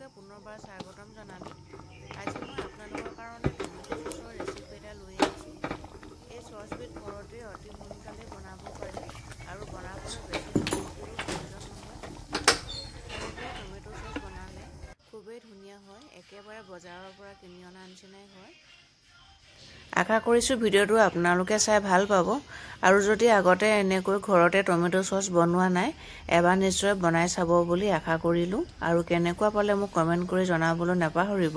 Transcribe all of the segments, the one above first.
সকলোকে পুনৰবাৰ স্বাগতম জনালোঁ। আজি মই আপোনালোকৰ কাৰণে টমেটো চচৰ ৰেচিপি এটা লৈ আহিছোঁ। এই চচবিধ ঘৰতে অতি সোনকালে বনাব পাৰি আৰু বনাবলৈ বেছি সামগ্ৰীৰো প্ৰয়োজন নহয়। এনেদৰে টমেটো চচ বনালে খুবেই ধুনীয়া হয়, একেবাৰে বজাৰৰ পৰা কিনি অনা নিচিনাই হয়। আশা কৰিছোঁ ভিডিঅ'টো আপোনালোকে চাই ভাল পাব আৰু যদি আগতে এনেকৈ ঘৰতে টমেটো চচ বনোৱা নাই এবাৰ নিশ্চয় বনাই চাব বুলি আশা কৰিলোঁ আৰু কেনেকুৱা পালে মোক কমেণ্ট কৰি জনাবলৈ নাপাহৰিব।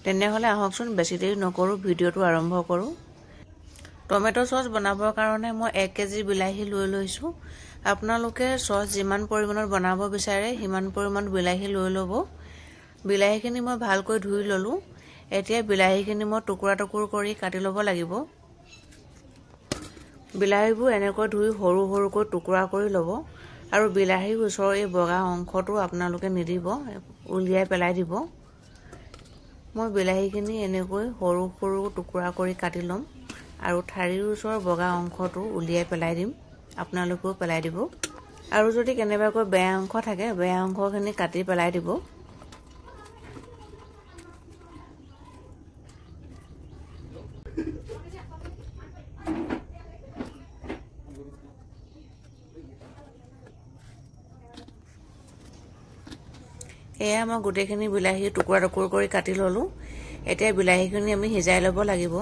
তেনেহ'লে আহকচোন বেছি দেৰি নকৰোঁ, ভিডিঅ'টো আৰম্ভ কৰোঁ। টমেটো চচ বনাবৰ কাৰণে মই 1 কেজি বিলাহী লৈ লৈছোঁ। আপোনালোকে চচ যিমান পৰিমাণৰ বনাব বিচাৰে সিমান পৰিমাণ বিলাহী লৈ ল'ব। বিলাহীখিনি মই ভালকৈ ধুই ল'লোঁ। এতিয়া বিলাহীখিনি মই টুকুৰা টুকুৰ কৰি কাটি ল'ব লাগিব। বিলাহীবোৰ এনেকৈ ধুই সৰু সৰুকৈ টুকুৰা কৰি ল'ব আৰু বিলাহীৰ ওচৰৰ এই বগা অংশটো আপোনালোকে নিদিব, উলিয়াই পেলাই দিব। মই বিলাহীখিনি এনেকৈ সৰু সৰু টুকুৰা কৰি কাটি ল'ম আৰু ঠাৰিৰ ওচৰৰ বগা অংশটো উলিয়াই পেলাই দিম, আপোনালোকেও পেলাই দিব। আৰু যদি কেনেবাকৈ বেয়া অংশ থাকে বেয়া অংশখিনি কাটি পেলাই দিব। এয়া মই গোটেইখিনি বিলাহী টুকুৰা টুকুৰ কৰি কাটি ল'লোঁ। এতিয়া বিলাহীখিনি আমি সিজাই ল'ব লাগিব।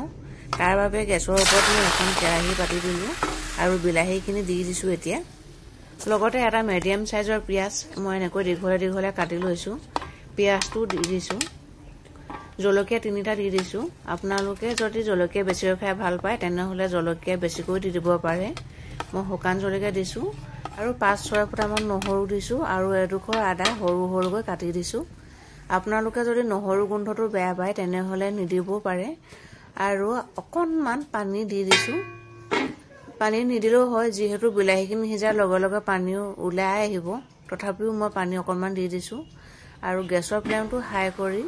তাৰ বাবে গেছৰ ওপৰত মই এখন কেৰাহী পাতি দিলোঁ আৰু বিলাহীখিনি দি দিছোঁ। এতিয়া লগতে এটা মিডিয়াম চাইজৰ পিঁয়াজ মই এনেকৈ দীঘলে দীঘলে কাটি লৈছোঁ, পিঁয়াজটো দি দিছোঁ। জলকীয়া 3টা দি দিছোঁ। আপোনালোকে যদি জলকীয়া বেছিকৈ খাই ভাল পায় তেনেহ'লে জলকীয়া বেছিকৈ দি দিব পাৰে। মই শুকান জলকীয়া দিছোঁ আৰু 5-6 ফুটামান নহৰু দিছোঁ আৰু এডোখৰ আদা সৰু সৰুকৈ কাটি দিছোঁ। আপোনালোকে যদি নহৰু গোন্ধটো বেয়া পায় তেনেহ'লে নিদিবও পাৰে। আৰু অকণমান পানী দি দিছোঁ। পানী নিদিলেও হয়, যিহেতু বিলাহীখিনি সিজাৰ লগে লগে পানীও ওলাই আহিব, তথাপিও মই পানী অকণমান দি দিছোঁ আৰু গেছৰ ফ্লেমটো হাই কৰি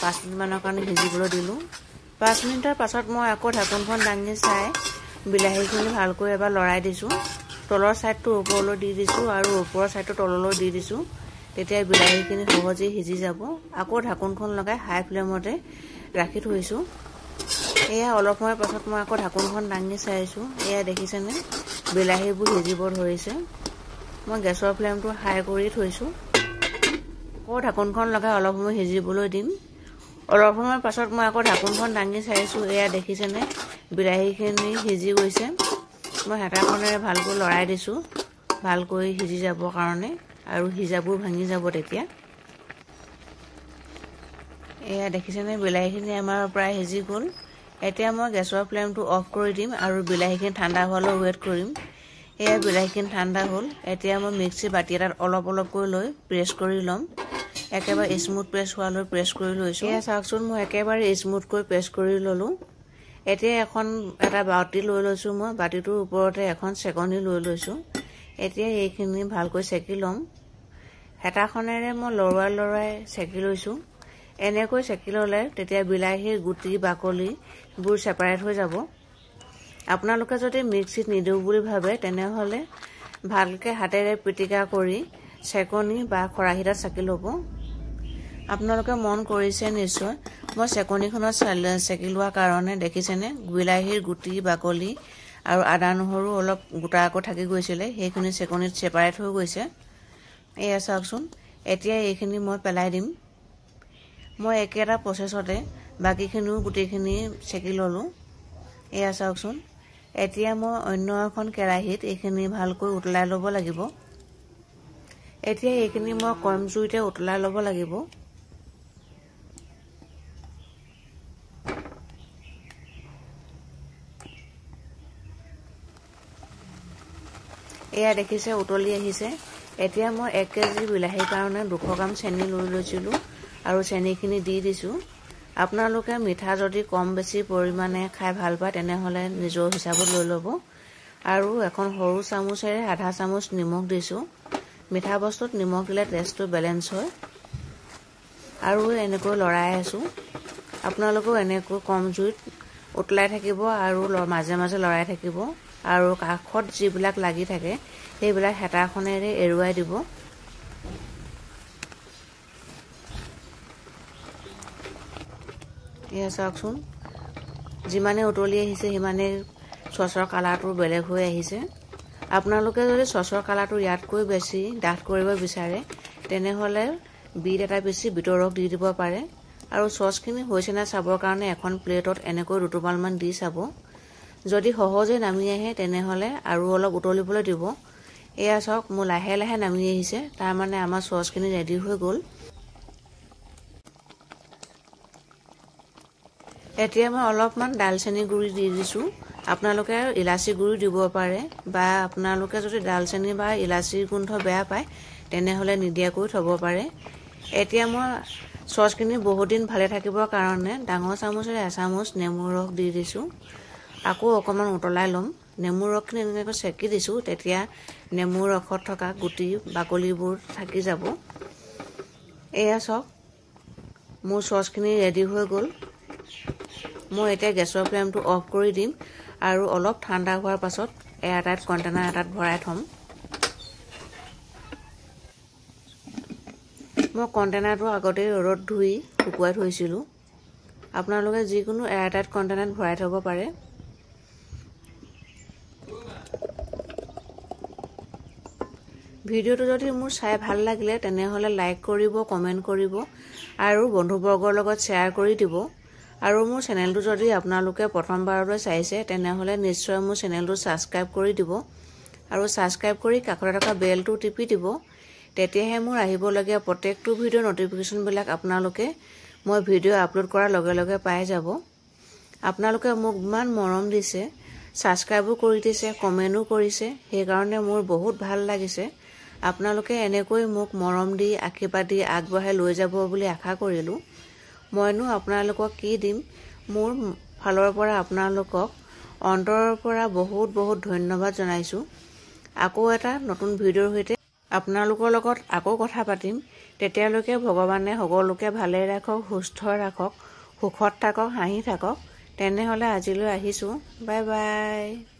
5 মিনিটমানৰ কাৰণে সিজিবলৈ দিলোঁ। 5 মিনিটৰ পাছত মই আকৌ ঢাকোনখন দাঙি চাই বিলাহীখিনি ভালকৈ এবাৰ লৰাই দিছোঁ। তলৰ ছাইডটো ওপৰলৈ দি দিছোঁ আৰু ওপৰৰ ছাইডটো তললৈ দি দিছোঁ। তেতিয়া বিলাহীখিনি সহজেই সিজি যাব। আকৌ ঢাকোনখন লগাই হাই ফ্লেমতে ৰাখি থৈছোঁ। এয়া অলপ সময় পাছত মই আকৌ ঢাকোনখন দাঙি চাইছোঁ। এয়া দেখিছেনে বিলাহীবোৰ সিজিব ধৰিছে। মই গেছৰ ফ্লেমটো হাই কৰি থৈছোঁ। আকৌ ঢাকোনখন লগাই অলপ সময় সিজিবলৈ দিম। অলপ সময়ৰ পাছত মই আকৌ ঢাকোনখন দাঙি চাইছোঁ। এয়া দেখিছেনে বিলাহীখিনি সিজি গৈছে। মই হেতাখনেৰে ভালকৈ লৰাই দিছোঁ, ভালকৈ সিজি যাবৰ কাৰণে আৰু সিজাবোৰ ভাঙি যাব তেতিয়া। এয়া দেখিছেনে বিলাহীখিনি আমাৰ প্ৰায় সিজি গ'ল। এতিয়া মই গেছৰ ফ্লেমটো অফ কৰি দিম আৰু বিলাহীখিনি ঠাণ্ডা হোৱালৈ ৱেইট কৰিম। এয়া বিলাহীখিনি ঠাণ্ডা হ'ল। এতিয়া মই মিক্সি বাতি এটাত অলপ অলপকৈ লৈ প্ৰেছ কৰি ল'ম। একেবাৰে স্মুথ প্ৰেছ হোৱালৈ প্ৰেছ কৰি লৈছোঁ। এয়া চাওকচোন মই একেবাৰে স্মুথকৈ প্ৰেছ কৰি ল'লোঁ। এতিয়া এটা বাতি লৈ লৈছোঁ। মই বাতিটোৰ ওপৰতে এখন চেকনি লৈ লৈছোঁ। এতিয়া এইখিনি ভালকৈ চেকি ল'ম। হেতাখনেৰে মই লৰাই লৰাই চেকি লৈছোঁ। এনেকৈ চেকি ল'লে তেতিয়া বিলাহীৰ গুটি বাকলিবোৰ ছেপাৰেট হৈ যাব। আপোনালোকে যদি মিক্সিত নিদিওঁ বুলি ভাবে তেনেহ'লে ভালকৈ হাতেৰে পিটিকা কৰি চেকনি বা খৰাহী এটাত চেকি ল'ব। আপোনালোকে মন কৰিছে নিশ্চয়, মই চেকনিখনত চেকি লোৱাৰ কাৰণে দেখিছেনে বিলাহীৰ গুটি বাকলি আৰু আদা নহৰু অলপ গোটা আকৌ থাকি গৈছিলে, সেইখিনি চেকনিত ছেপাৰেট হৈ গৈছে। এয়া চাওকচোন। এতিয়া এইখিনি মই পেলাই দিম। মই একেটা প্ৰচেছতে বাকীখিনিও গোটেইখিনি চেকি ল'লোঁ। এয়া চাওকচোন। এতিয়া মই অন্য এখন কেৰাহীত এইখিনি ভালকৈ উতলাই ল'ব লাগিব। এতিয়া এইখিনি মই কম জুইতে উতলাই ল'ব লাগিব। এয়া দেখিছে উতলি আহিছে। এতিয়া মই 1 কেজি বিলাহীৰ কাৰণে 200 গ্ৰাম চেনি লৈ লৈছিলোঁ আৰু চেনিখিনি দি দিছোঁ। আপোনালোকে মিঠা যদি কম বেছি পৰিমাণে খাই ভাল পায় তেনেহ'লে নিজৰ হিচাপত লৈ ল'ব। আৰু এখন সৰু চামুচেৰে আধা চামুচ নিমখ দিছোঁ। মিঠা বস্তুত নিমখ দিলে টেষ্টটো বেলেঞ্চ হয়। আৰু এনেকৈ লৰাই আছোঁ। আপোনালোকেও এনেকৈ কম জুইত উতলাই থাকিব আৰু মাজে মাজে লৰাই থাকিব আৰু কাষত যিবিলাক লাগি থাকে সেইবিলাক হেতাখনেৰে এৰুৱাই দিব। এয়া চাওকচোন, যিমানে উতলি আহিছে সিমানে চচৰ কালাৰটো বেলেগ হৈ আহিছে। আপোনালোকে যদি চচৰ কালাৰটো ইয়াতকৈ বেছি ডাঠ কৰিব বিচাৰে তেনেহ'লে বিট এটা বেছি বিটৰ ৰস দি দিব পাৰে। আৰু চচখিনি হৈছে নে চাবৰ কাৰণে এখন প্লেটত এনেকৈ দুটোপালমান দি চাব। যদি সহজে নামি আহে তেনেহ'লে আৰু অলপ উতলিবলৈ দিব। এয়া চাওক, মোৰ লাহে লাহে নামি আহিছে, তাৰমানে আমাৰ চচখিনি ৰেডি হৈ গ'ল। এতিয়া মই অলপমান ডালচেনি গুড়ি দি দিছোঁ। আপোনালোকে ইলাচি গুড়ি দিব পাৰে, বা আপোনালোকে যদি ডালচেনি বা ইলাচিৰ গোন্ধ বেয়া পায় তেনেহ'লে নিদিয়াকৈ থ'ব পাৰে। এতিয়া মই চচখিনি বহুত দিন ভালে থাকিবৰ কাৰণে ডাঙৰ চামুচেৰে এচামুচ নেমুৰ ৰস দি দিছোঁ। আকৌ অকণমান উতলাই ল'ম। নেমুৰ ৰসখিনি এনেকৈ চেকি দিছোঁ, তেতিয়া নেমুৰ ৰসত থকা গুটি বাকলিবোৰ থাকি যাব। এয়া চাওক, মোৰ চচখিনি ৰেডি হৈ গ'ল। মই এতিয়া গেছৰ ফ্লেমটো অফ কৰি দিম আৰু অলপ ঠাণ্ডা হোৱাৰ পাছত এয়াৰটাইট কণ্টেইনাৰ এটাত ভৰাই থ'ম। মই কণ্টেইনাৰটো আগতেই ৰ'দত ধুই শুকুৱাই থৈছিলোঁ। আপোনালোকে যিকোনো এয়াৰটাইট কণ্টেইনাৰত ভৰাই থ'ব পাৰে। ভিডিঅ'টো যদি মোৰ চাই ভাল লাগিলে তেনেহ'লে লাইক কৰিব, কমেণ্ট কৰিব আৰু বন্ধুবৰ্গৰ লগত শ্বেয়াৰ কৰি দিব। আৰু মোৰ চেনেলটো যদি আপোনালোকে প্ৰথমবাৰলৈ চাইছে তেনেহ'লে নিশ্চয় মোৰ চেনেলটো ছাবস্ক্ৰাইব কৰি দিব আৰু ছাবস্ক্ৰাইব কৰি কাষতে থকা বেলটো টিপি দিব। তেতিয়াহে মোৰ আহিবলগীয়া প্ৰত্যেকটো ভিডিঅ'ৰ নটিফিকেশ্যনবিলাক আপোনালোকে মই ভিডিঅ' আপলোড কৰাৰ লগে লগে পাই যাব। আপোনালোকে মোক ইমান মৰম দিছে, ছাবস্ক্ৰাইবো কৰি দিছে, কমেণ্টো কৰিছে, সেইকাৰণে মোৰ বহুত ভাল লাগিছে। আপোনালোকে এনেকৈ মোক মৰম দি আশীৰ্বাদ দি আগবঢ়াই লৈ যাব বুলি আশা কৰিলোঁ। মইনো আপোনালোকক কি দিম, মোৰ ফালৰ পৰা আপোনালোকক অন্তৰৰ পৰা বহুত বহুত ধন্যবাদ জনাইছোঁ। আকৌ এটা নতুন ভিডিঅ'ৰ সৈতে আপোনালোকৰ লগত আকৌ কথা পাতিম। তেতিয়ালৈকে ভগৱানে সকলোকে ভালে ৰাখক, সুস্থ ৰাখক, সুখত থাকক, হাঁহি থাকক। তেনেহ'লে আজিলৈ আহিছোঁ। Bye bye.